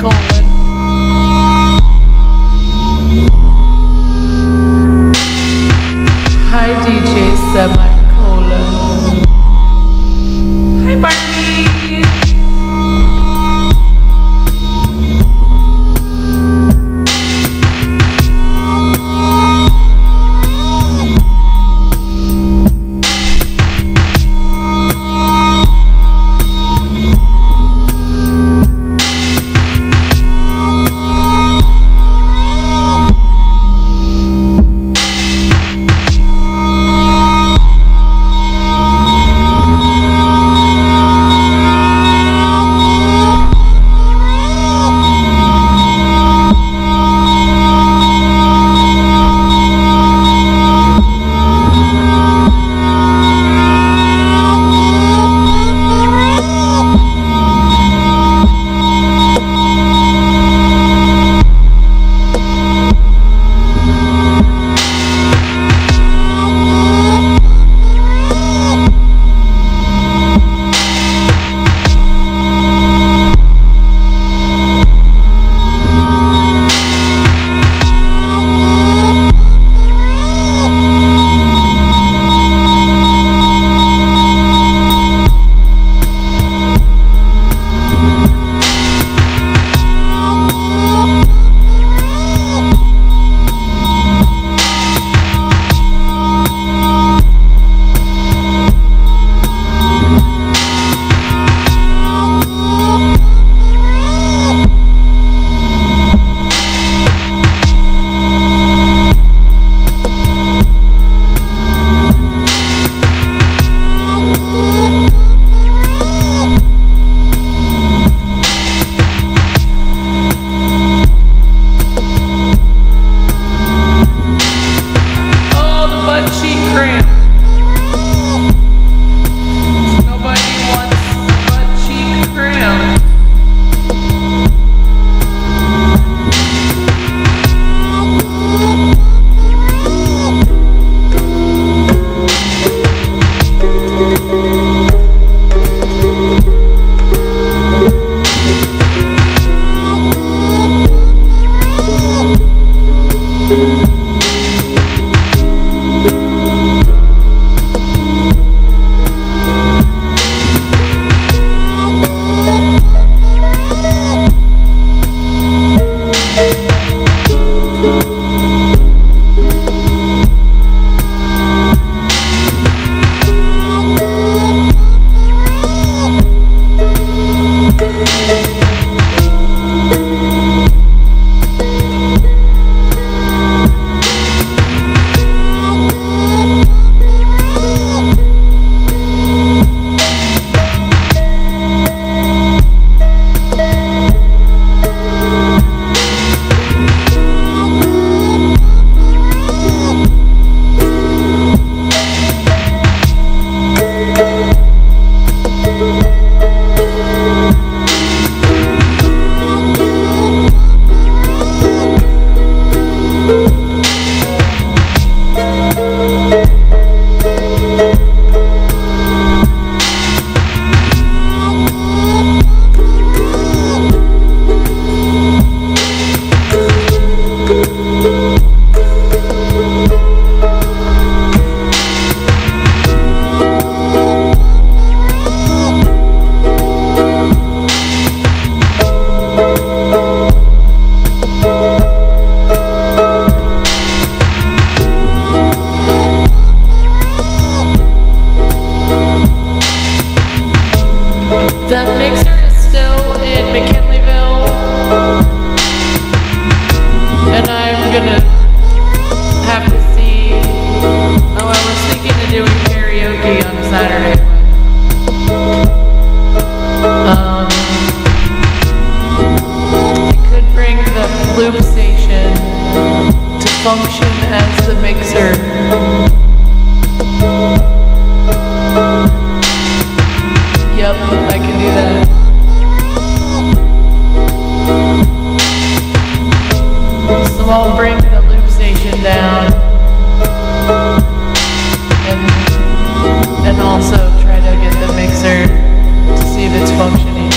Semicolon. Hi DJ Semicolon. Hi Barbie. The mixer is still in McKinleyville, and I'm gonna have to see. Oh, I was thinking of doing karaoke on Saturday. I could bring the loop station to function as the mixer. Yep, I can do that. So I'll bring the loop station down and also try to get the mixer to see if it's functioning.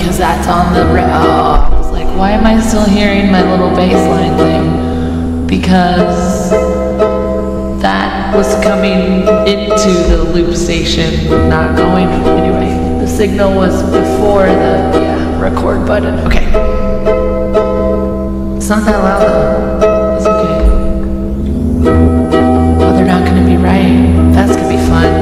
because that's on the. Oh, I was like, why am I still hearing my little bass line thing? Because that was coming into the loop station, not going. Anyway, the signal was before the record button. Okay. It's not that loud though. It's okay. Oh, they're not gonna be right. That's gonna be fun.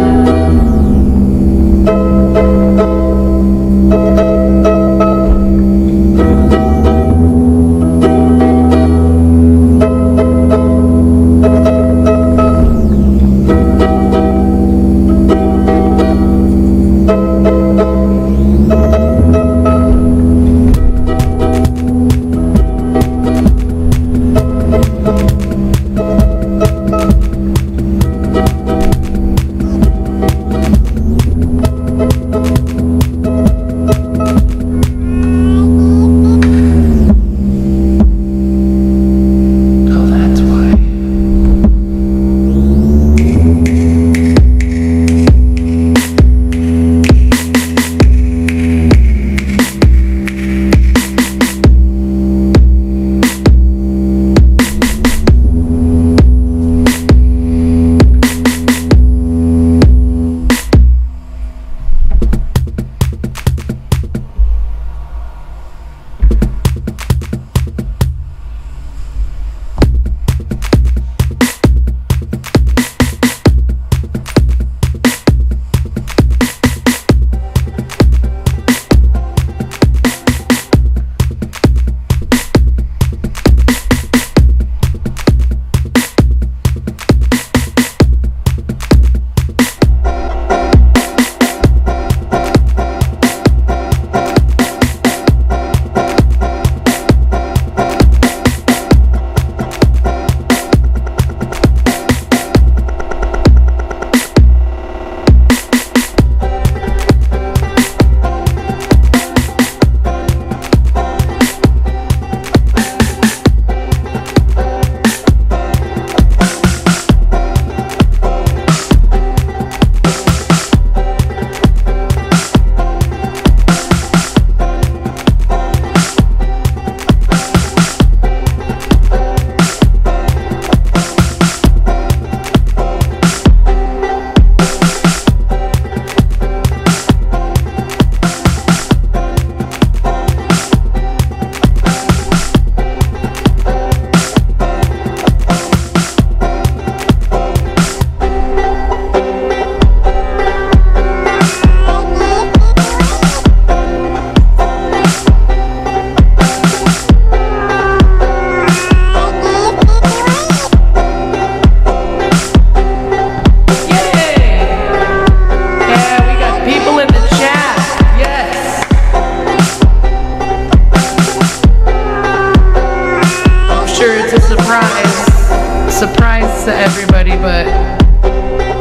Surprise to everybody, but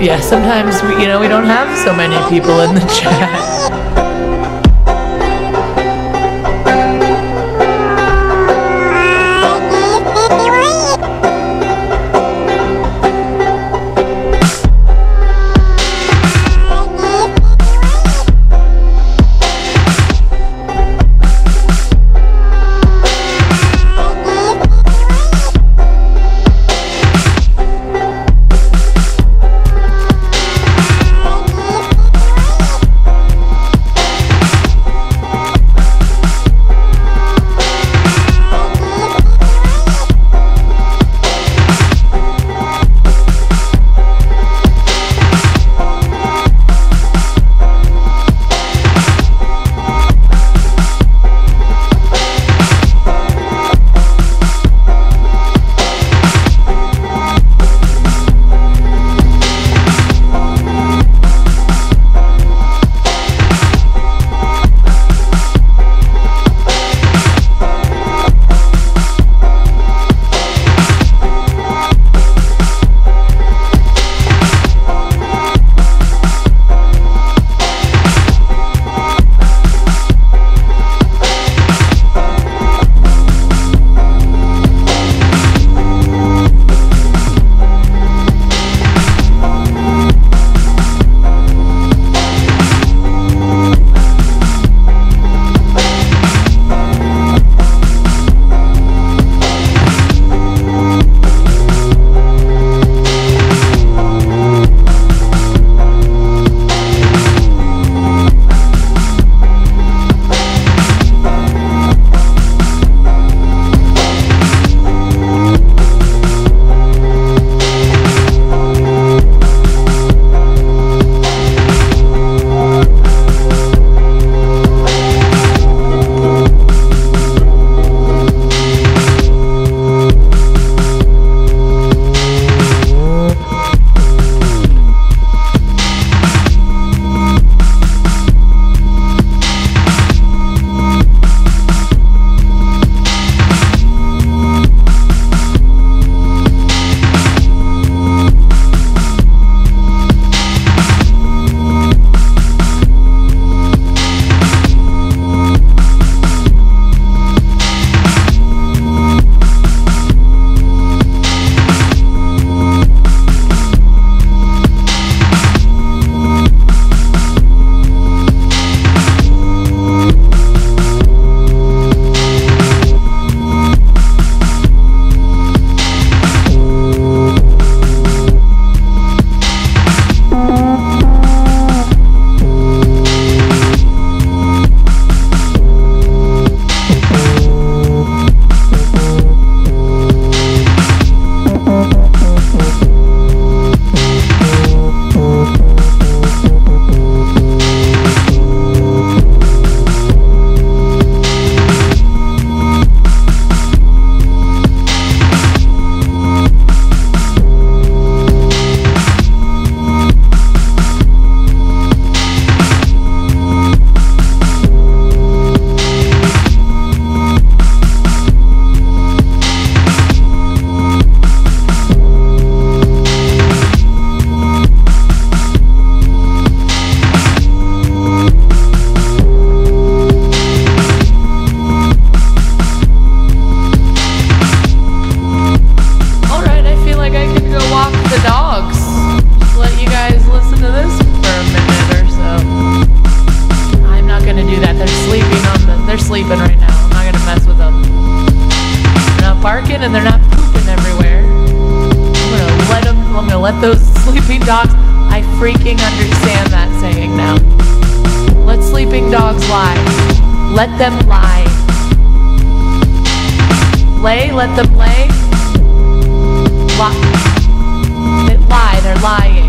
yeah, sometimes we don't have so many people in the chat. barking and they're not pooping everywhere. I'm gonna let those sleeping dogs, I freaking understand that saying now. Let sleeping dogs lie. Let them lie. Lay, let them lay. They lie, they're lying.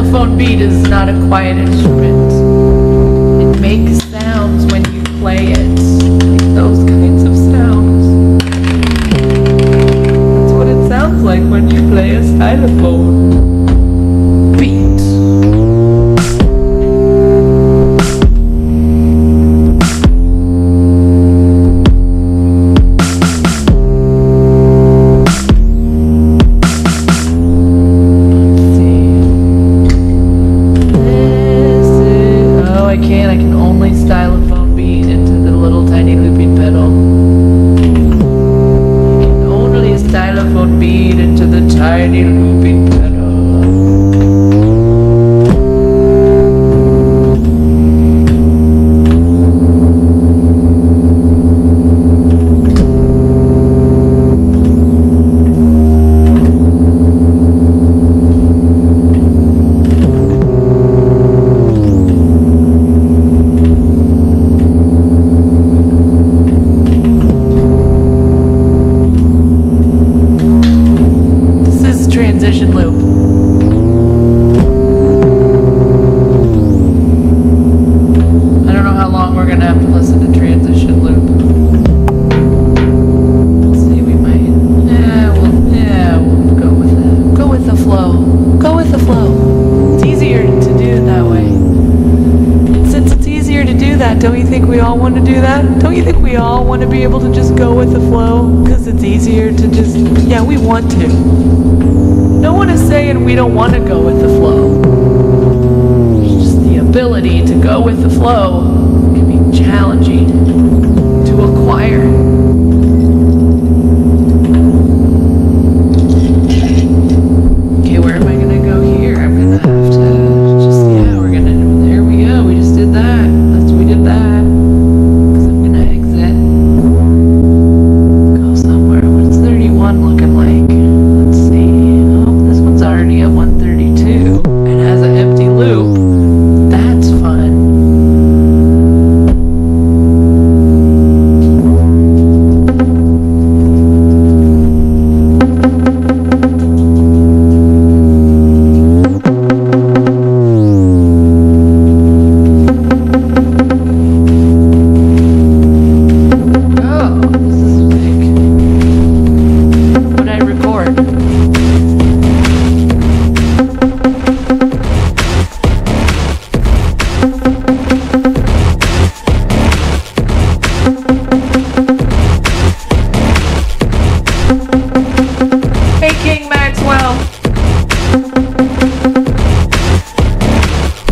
xylophone beat is not a quiet instrument. It makes sounds when you play it. Like those kinds of sounds. That's what it sounds like when you play a xylophone beat. I can only stylophone beat into the little tiny looping pedal. I can only stylophone beat into the tiny looping pedal. Transition loop. I don't know how long we're gonna have to listen to transition loop. Let's see, we might. We'll go with that. Go with the flow. Go with the flow. It's easier to do it that way. And since it's easier to do that, don't you think we all want to do that? Don't you think we all want to be able to just go with the flow? Because it's easier to just, we want to. No one is saying we don't want to go with the flow. It's just the ability to go with the flow can be challenging to acquire. Okay, where am I going to go here? I'm going to have to there we go. We just did that. We did that. Because I'm going to exit. Go somewhere. What's 31 looking like? Let's see. Already at 132 and has an empty loop. That's fun. Oh, this is big. What'd I record?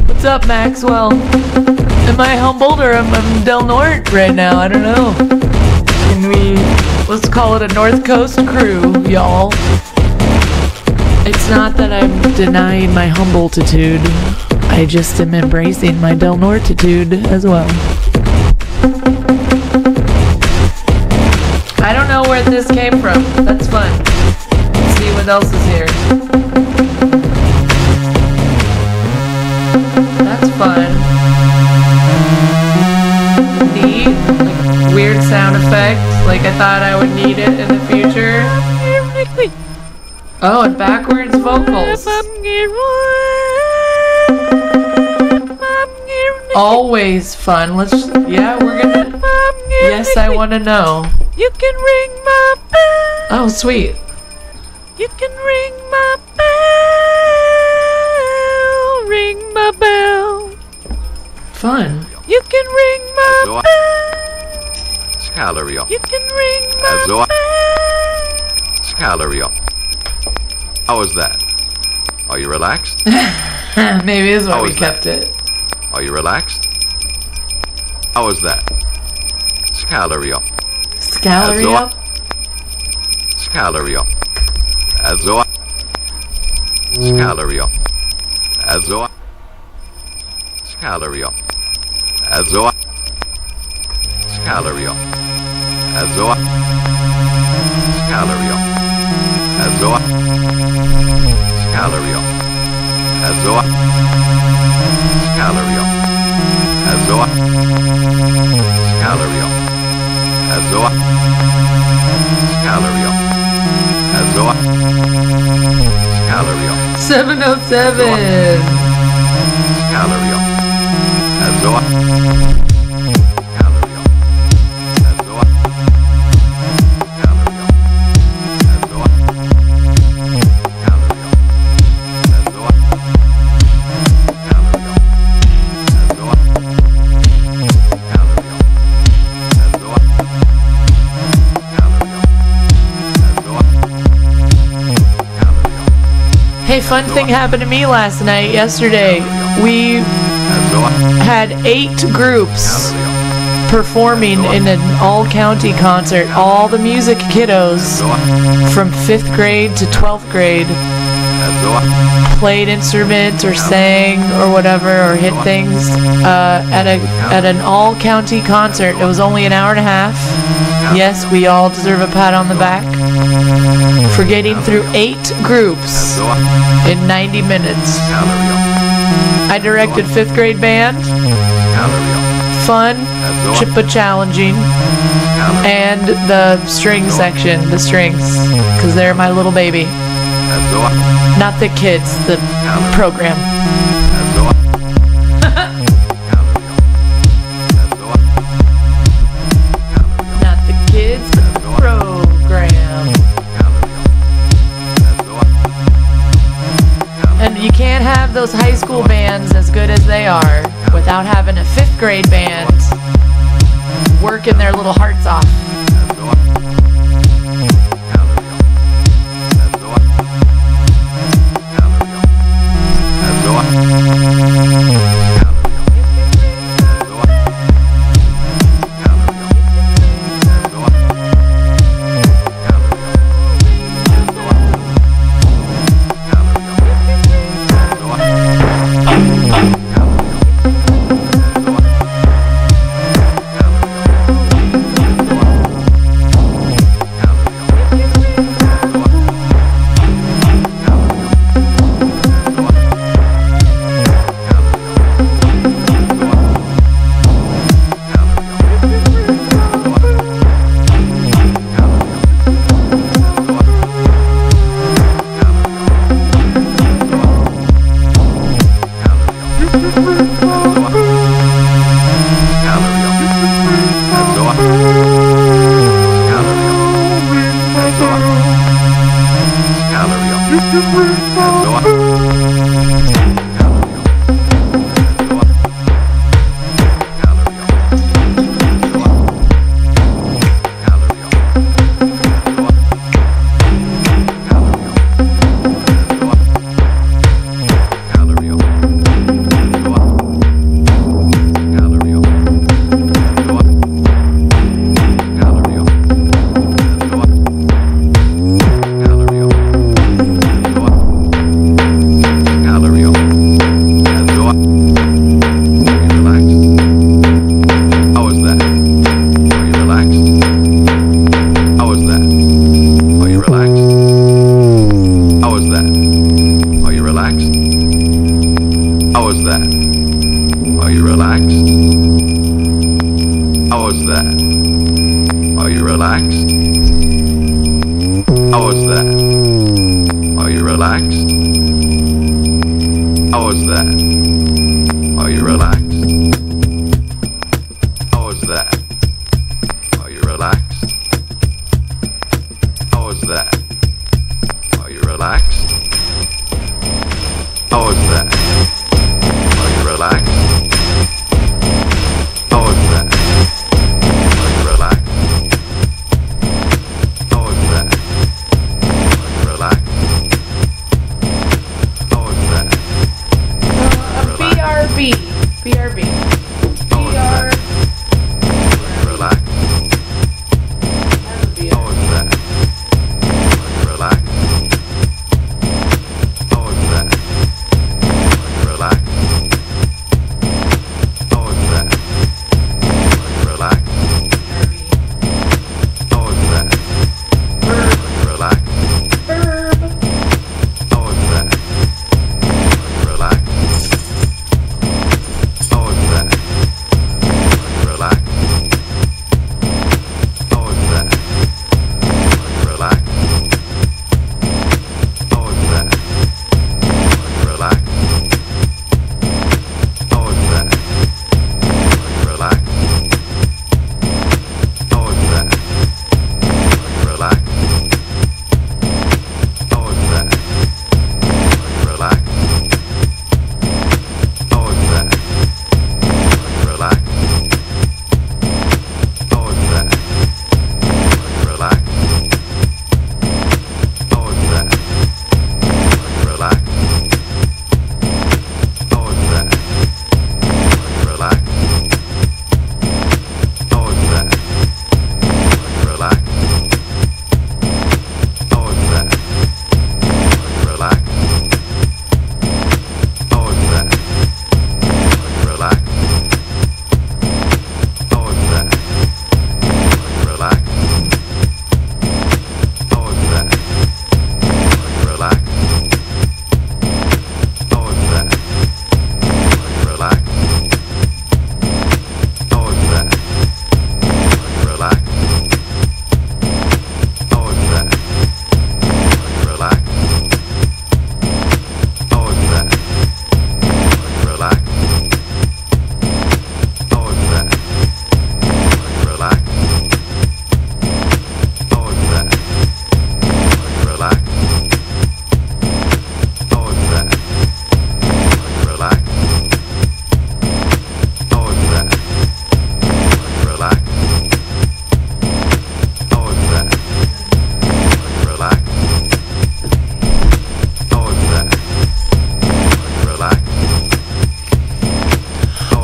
What's up, Maxwell? Am I Humboldt or am I Del Norte right now? I don't know. Let's call it a North Coast crew, y'all. It's not that I'm denying my Humboldtitude. I just am embracing my Del Nortitude as well. I don't know where this came from. That's fun. Let's see what else is here. That's fun. Neat. Like weird sound effects. Like I thought I would need it in the future. Oh, and backwards vocals. Always fun. We're gonna. Yes, I want to know. You can ring my bell. Oh, sweet. You can ring my bell. Ring my bell. Fun. You can ring my bell. Scalario. You can ring my bell. Scalario. How was that? Are you relaxed? Maybe is why How we was kept that? it. Are you relaxed? How was that? Scalario. Scalario? Scalario. Azoa. Scalario. Azoa. Scalario. Azoa. Scalario. Azoa. Scalario. Azoa. Scalario. Azoa. Scalario. Azoa. Scalario. Azoa. Scalario. Azoa. Calorio. 707. Calorio. Azoa. Calorio. Azoa. Calorio. Azoa. Calorio. Azoa. Calorio. Azoa. Calorio. Azoa. Hey, fun thing happened to me last night, yesterday. We had 8 groups performing in an all-county concert. All the music kiddos from 5th grade to 12th grade played instruments or sang or whatever, or hit things at an all-county concert. It was only an hour and a half. Yes, we all deserve a pat on the back for getting through 8 groups in 90 minutes. I directed 5th grade band, fun, chippa challenging, and the string section, the strings, because they're my little baby. Not the kids, the program. Not the kids, but the program. And you can't have those high school bands as good as they are without having a 5th grade band working their little hearts off.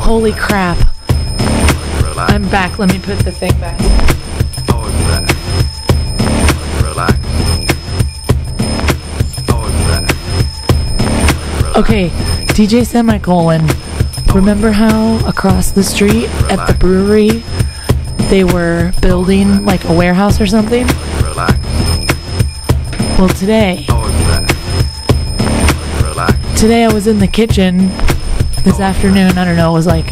Holy crap. Relax. I'm back. Let me put the thing back. How was that? Relax. How was that? Relax. Okay, DJ Semicolon. Remember how across the street at the brewery they were building like a warehouse or something? Relax. Well, today How was that? Relax. I was in the kitchen this afternoon. I don't know, it was like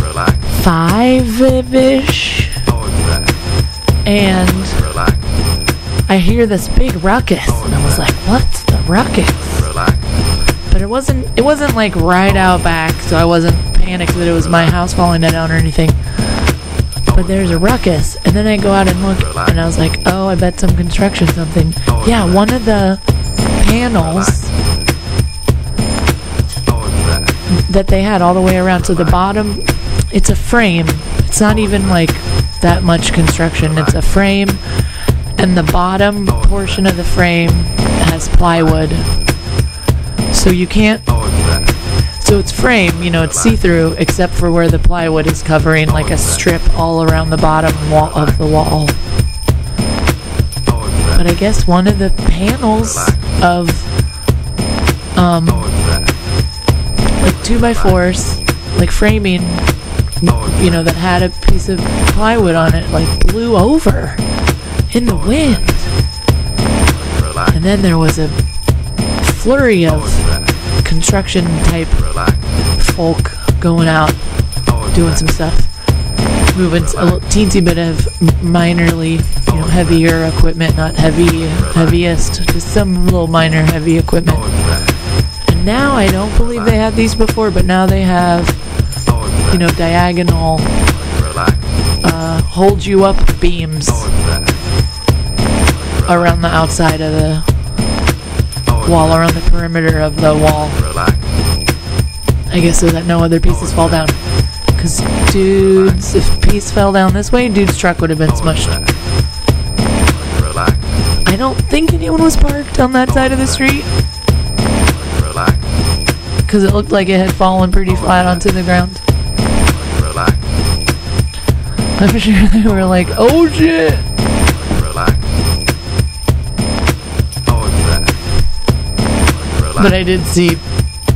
Relax. 5-ish, How was that? and Relax. I hear this big ruckus, and I was like, "What's the ruckus?" Relax. But it wasn't like right out back, so I wasn't panicked that it was my house falling down or anything. But there's a ruckus, and then I go out and look, and I was like, "Oh, I bet some construction something." Yeah, one of the panels How was that? that they had all the way around. So the bottom, it's a frame. It's not even like that much construction. It's a frame, and the bottom portion of the frame has plywood. So you can't, How was that? so it's frame, you know, it's see-through, except for where the plywood is covering like a strip all around the bottom wall of the wall. How was that? But I guess one of the panels of, How was that? like 2x4s, like framing, you know, that had a piece of plywood on it, like blew over in the wind. Relax. And then there was a flurry How of was that? construction type Relax. folk going out, How was doing that? some stuff, moving a little teensy bit of minorly, you know, heavier equipment, not heaviest, just some little minor heavy equipment. How was that? And now I don't believe they had these before, but now they have, How was that? you know, diagonal, Relax. hold you up beams How was that? around the outside of the How was wall, that? around the perimeter of the wall. Relax. I guess so that no other pieces fall down. Because dudes, if a piece fell down this way, dude's truck would have been How was smushed. that? Relax. I don't think anyone was parked on that side of the street, Relax. because it looked like it had fallen pretty flat onto the ground. Relax. I'm sure they were like, "Oh shit!" Relax. How was that? Relax. But I did see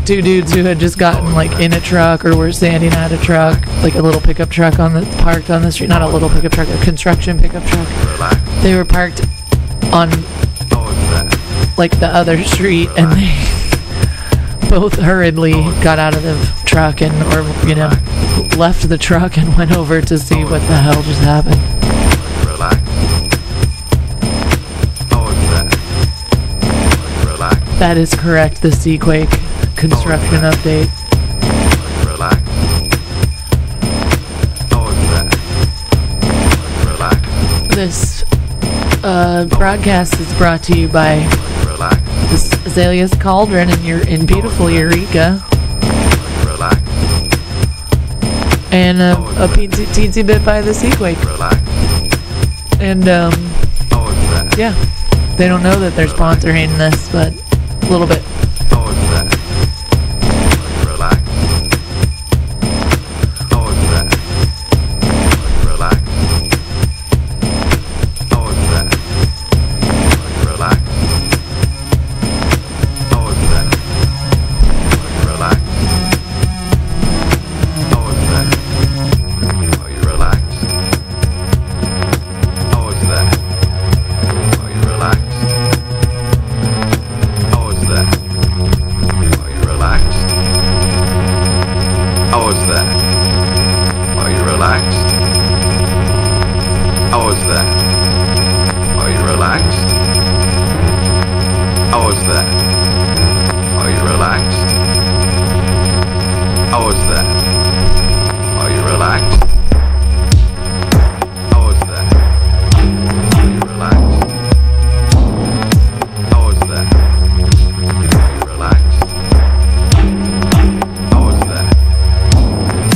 two dudes who had just gotten like in a truck or were standing at a truck, like a little pickup truck parked on the street. Not a little pickup truck, a construction pickup truck. Relax. They were parked on How was that? like the other street, and they both hurriedly got out of the truck and, or you know, left the truck and went over to see what the hell just happened. Relax. How was that? Relax. That is correct. The Seaquake construction update. Relax. How was that? Relax. This broadcast is brought to you by Relax. this Azalea's Cauldron in beautiful Eureka, Relax. and a teensy bit by the Seaquake. Relax. And How was that? yeah, they don't know that they're sponsoring this, but a little bit. How was that? Relax. How was that? Relax. How was that? Relax. How was that? Relax. How was that? Are you relaxed? How was that? Are you relaxed? How was that? Are you relaxed? How was that? Are you relaxed? How was that? Are you relaxed? How was that? Are you relaxed? How was that? Are you relaxed? How was that? Are you relaxed? How was that? Are you relaxed? How was that?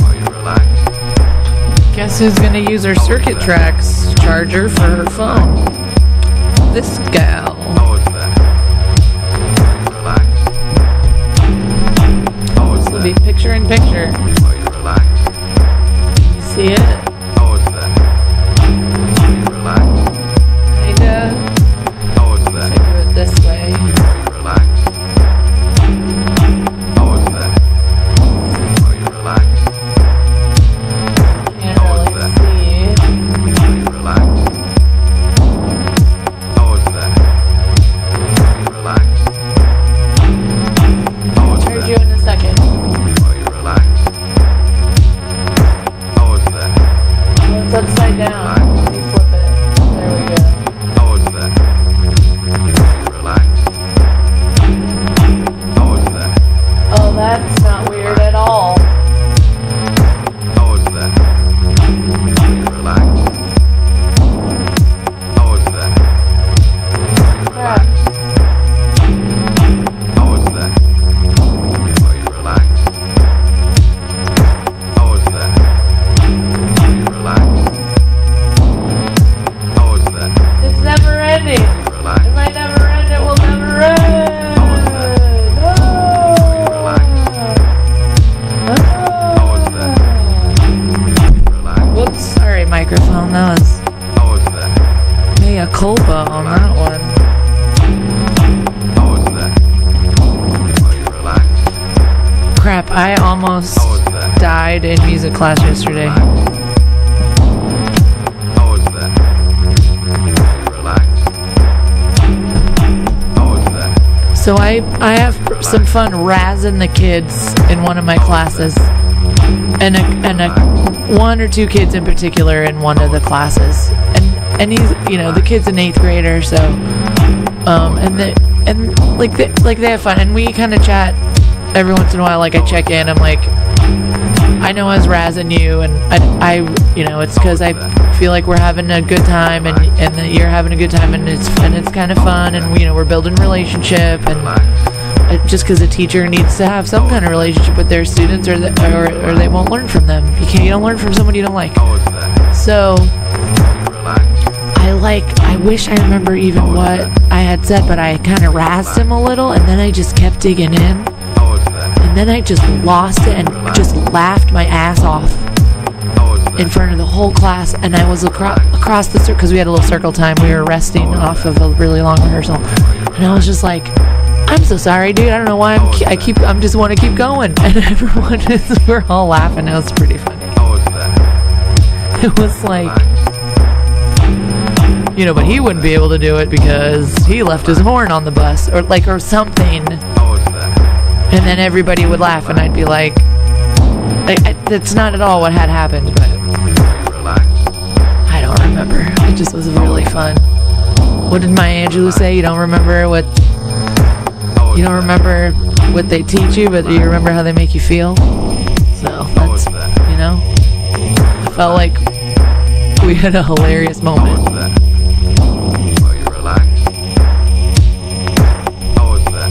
Are you relaxed? Guess who's gonna use her Circuit Tracks charger for her phone? This gal. How was that? Are you relaxed? How was Will be that? picture in picture. Are you relaxed? Crap, I almost How was that? died in music class yesterday. How was that? Relax. How was that? So I have some fun razzing the kids in one of my classes. And a one or two kids in particular in one of the classes. And he's, you know, the kid's an 8th grader, so they have fun, and we kind of chat every once in a while. Like, I check in, I'm like, I know I was razzing you, and I you know, it's because I feel like we're having a good time, and that you're having a good time, and it's kind of fun, and you know, we're building relationship, and just because a teacher needs to have some kind of relationship with their students, or they won't learn from them. You don't learn from someone you don't like. How was that? So Relax. I wish I remember even what I had said, but I kind of razzed him a little, and then I just kept digging in, How was that? and then I just lost it and just laughed my ass off How was that? in front of the whole class. And I was across the circle, because we had a little circle time. We were resting off of a really long rehearsal, and I was just like, I'm so sorry, dude. I don't know why I just want to keep going. And we're all laughing. It was pretty funny. How was that? It was like, you know, but he wouldn't be able to do it because he left his horn on the bus, or something. How was that? And then everybody would laugh, and I'd be like, that's not at all what had happened, but Relax. I don't remember. It just was really fun. What did Maya Angelou say? You don't remember what they teach you, but you remember how they make you feel. So that's, you know, I felt like we had a hilarious How moment. was that? Are you relaxed? How was that?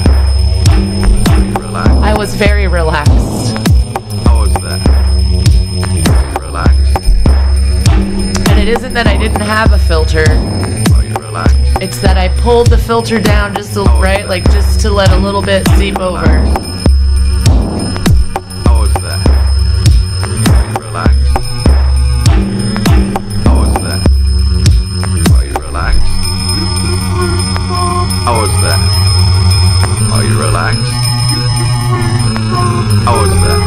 Are you relaxed? I was very relaxed, How was that? Are you relaxed? and it isn't that I didn't have a filter. Are you relaxed? It's that I pulled the filter down just to let a little bit seep over. How was that? Are you relaxed? How was that? Are you relaxed? How was that? Are you relaxed? How was that?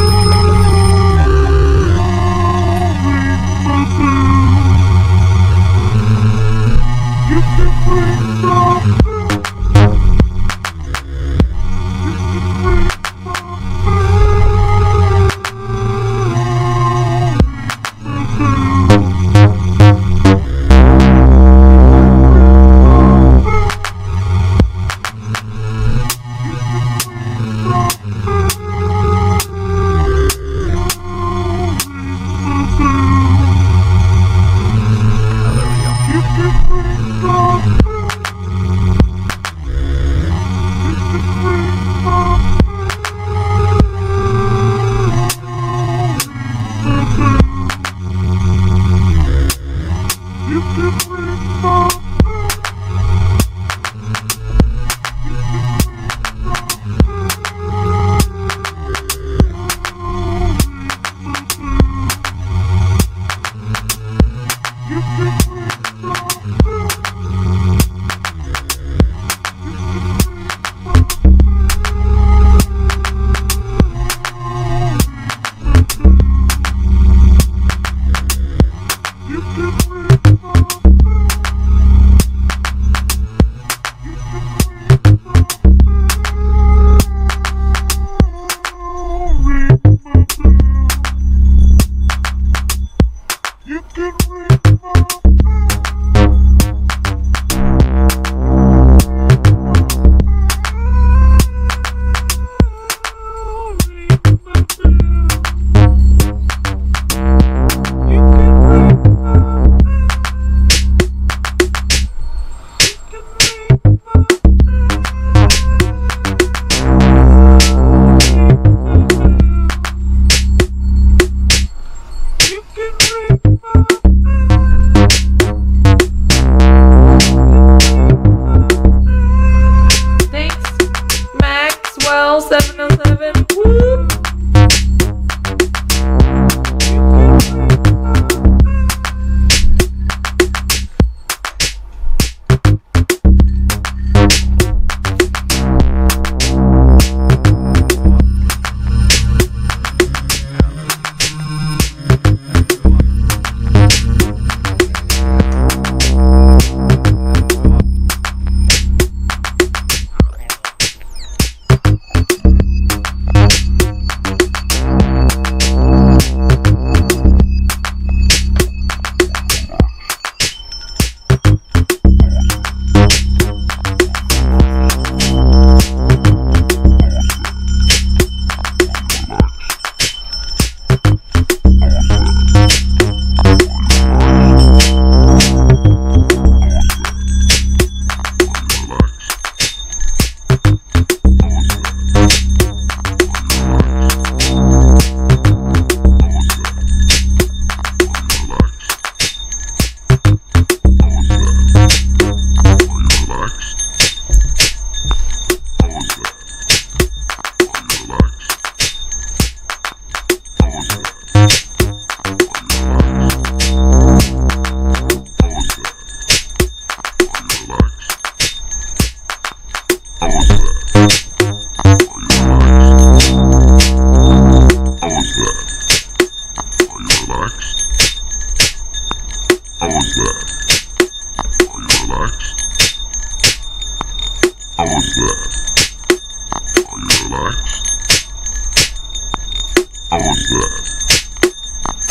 How was that?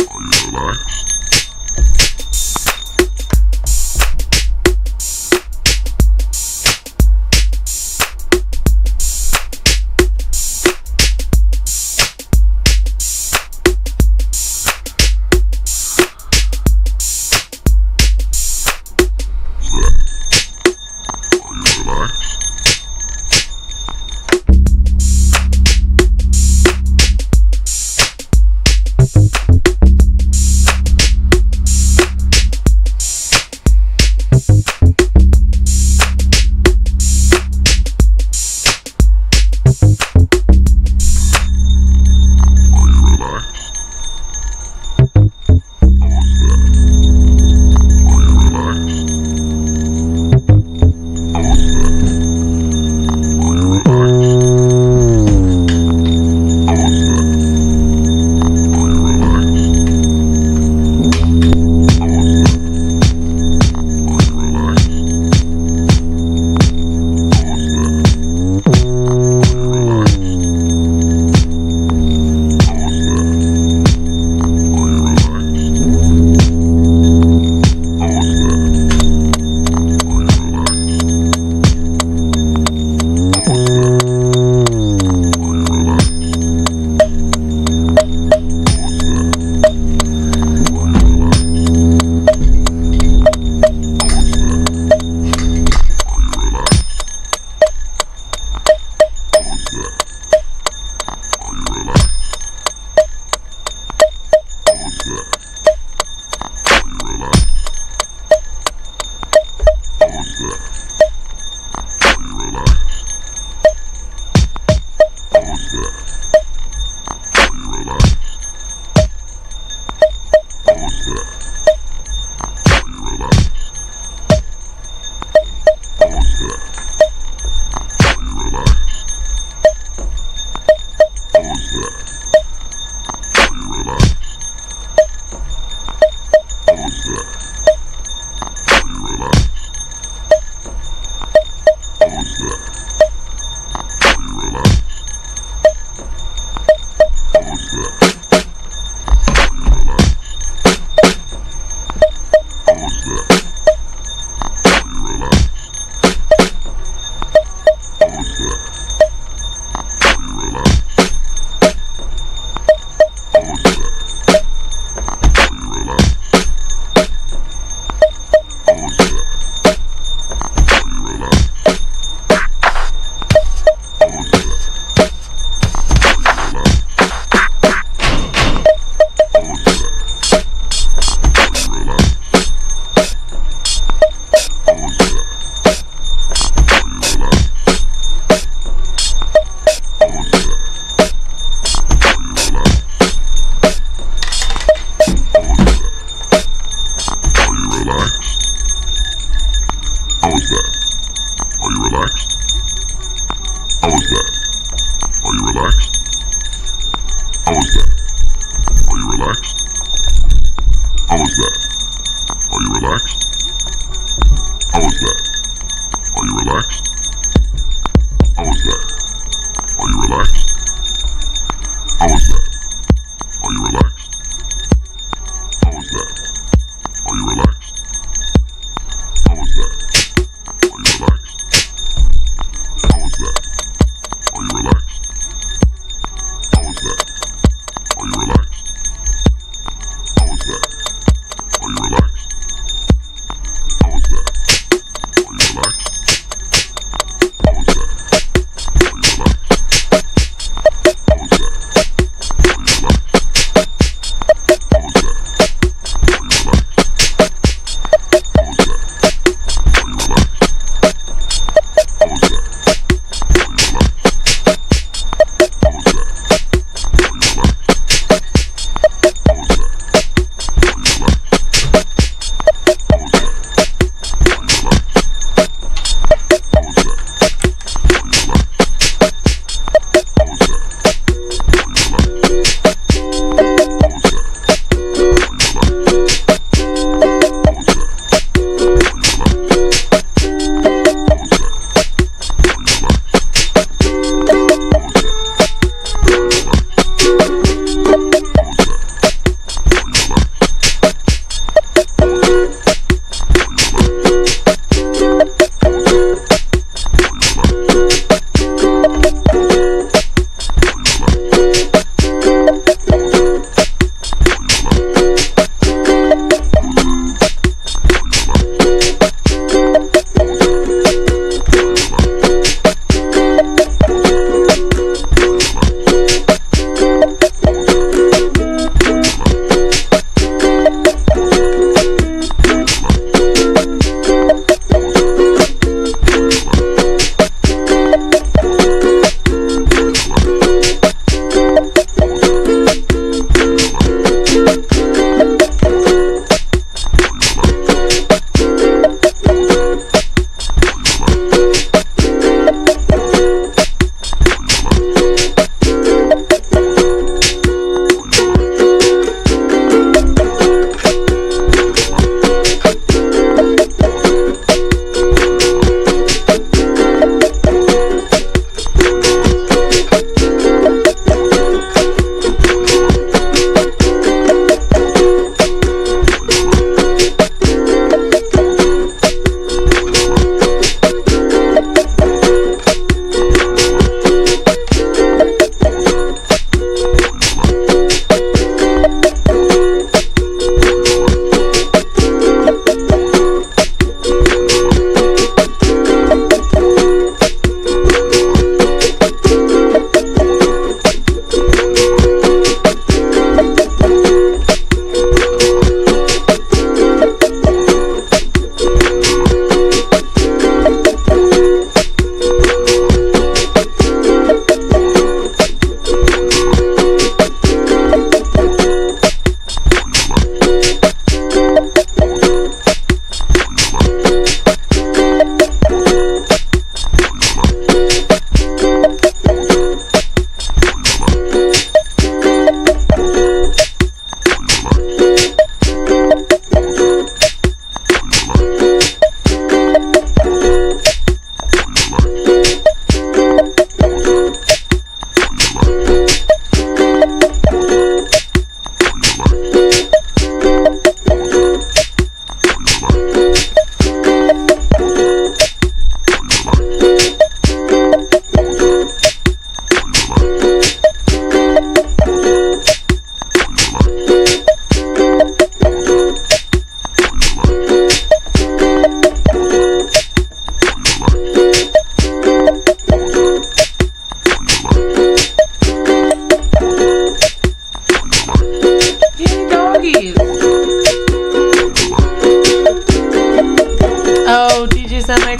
Are you relaxed?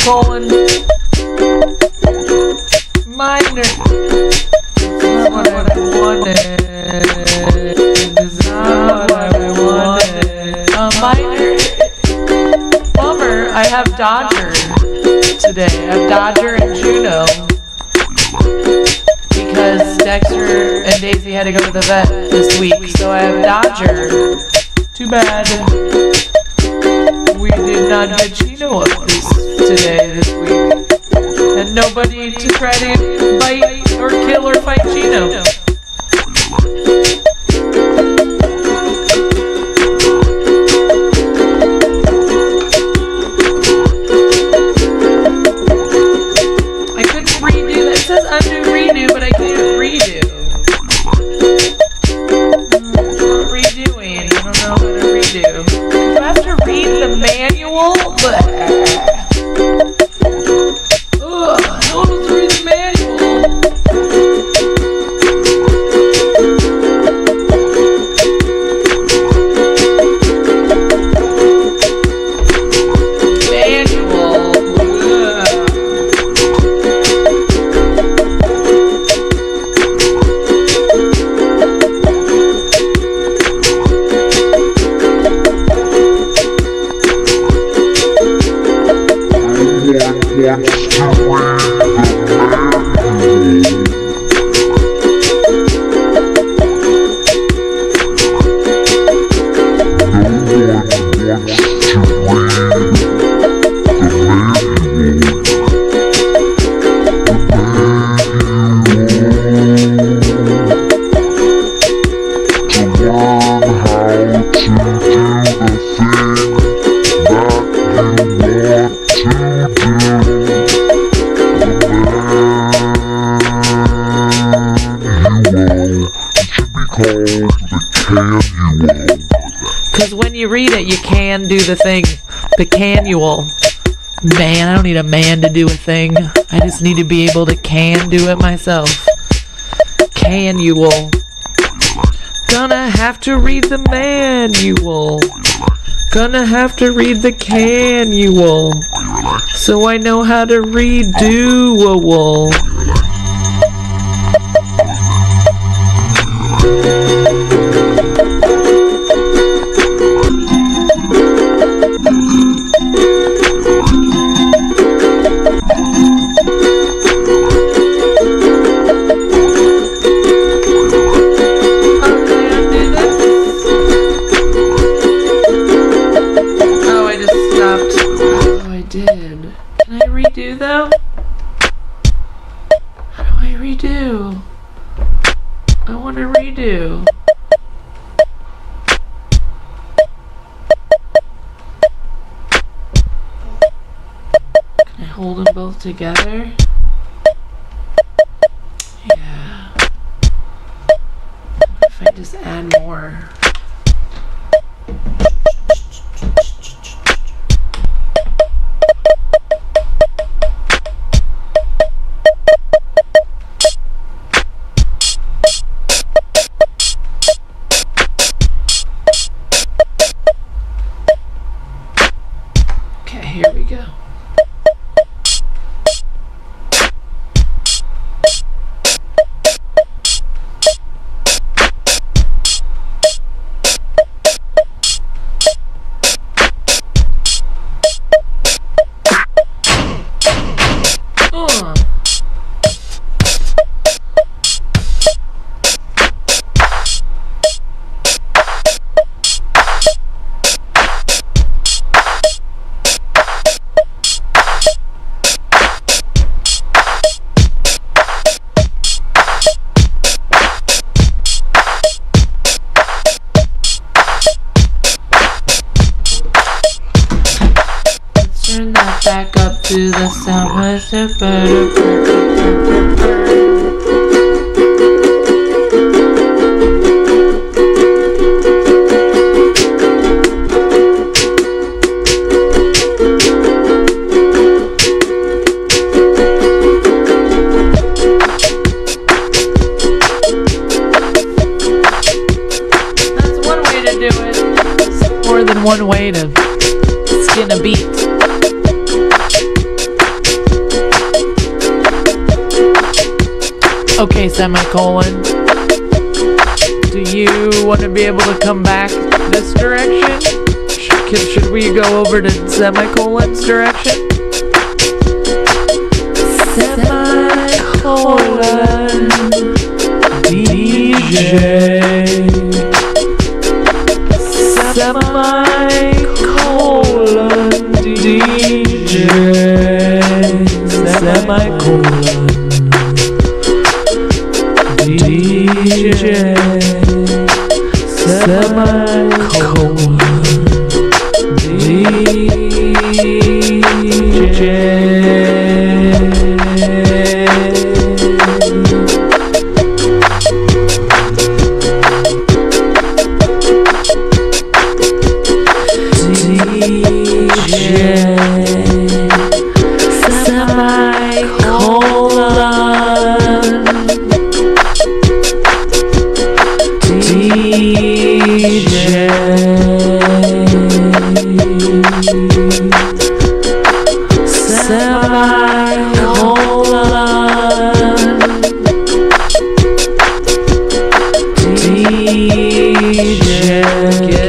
semicolon, minor. It's not what I wanted. It's not what I wanted. A minor. Bummer, I have Dodger today. I have Dodger and Juno. Because Dexter and Daisy had to go to the vet this week, so I have Dodger. Too bad we did not get Chino up this week. And nobody to try to bite or kill or fight Chino. I couldn't redo that. It says undo redo, but I can't redo. It's not redoing. I don't know how to redo. Do I have to read the manual? Ugh, I don't want to read the manual. Because when you read it, you can do the thing. The canual. Man, I don't need a man to do a thing. I just need to be able to can do it myself. Canual. Gonna have to read the manual. Gonna have to read the canual. So I know how to read doable. Though? How do I redo? I want to redo. Can I hold them both together? Yeah. If I just add more. Here we go. Turn that back up to the sound. That's one way to do it. It's more than one way to skin a beat. Okay, semicolon. Do you want to be able to come back this direction? Should we go over to semicolon's direction? Semicolon DJ. Semicolon DJ. Semicolon DJ. Semicolon DJ.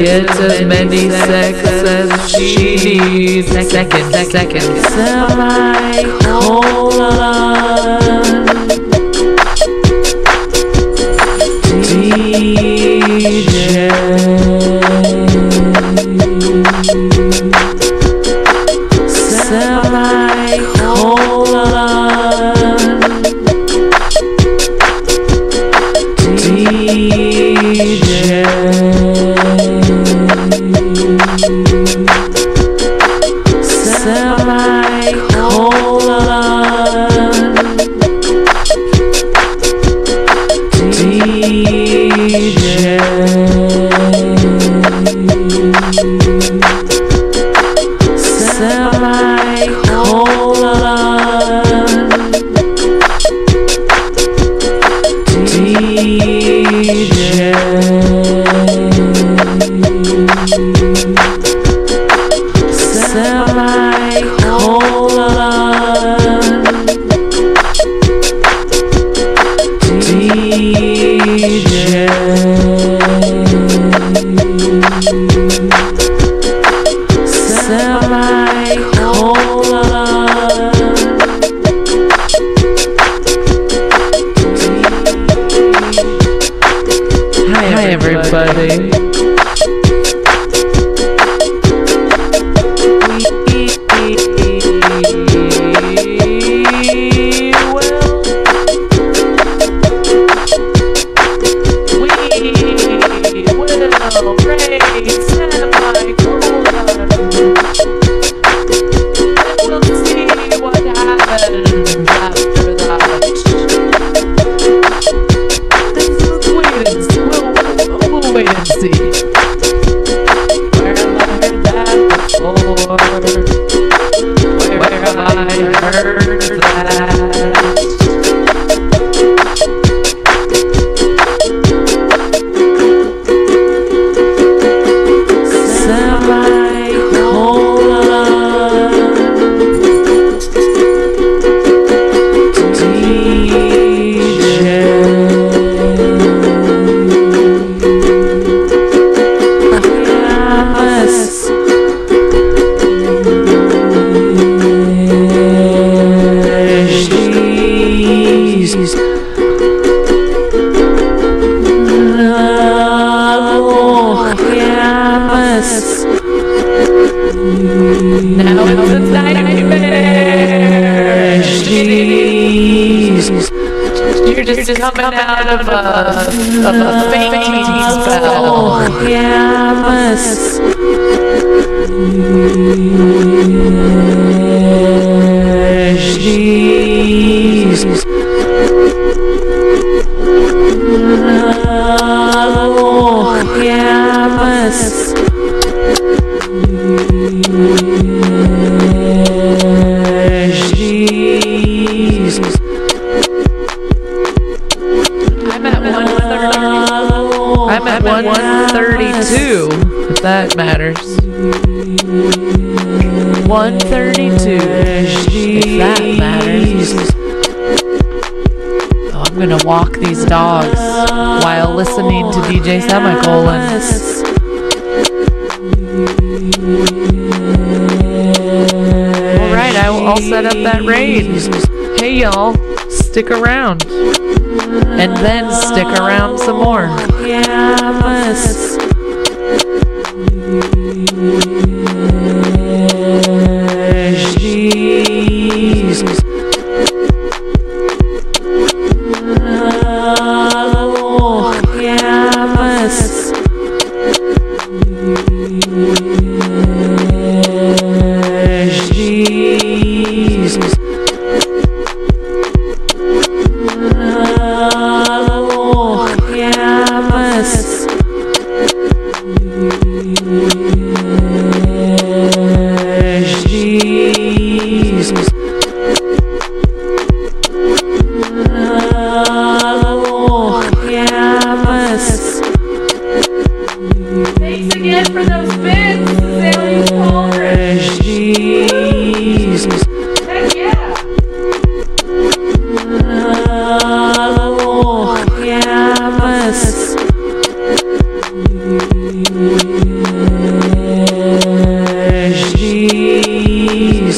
Get as many sex as she needs. Second. Semicolon Hi everybody. Now it's a nightmare. You're just coming out of a fainting spell. Yes. I'm at 132, if that matters. 132, if that matters. Oh, I'm gonna walk these dogs while listening to DJ Semicolon. Alright, I'll set up that raid. Hey y'all, stick around. And then stick around some more. Thanks again for those bits, Sally Aldrich. Heck yeah. Jesus.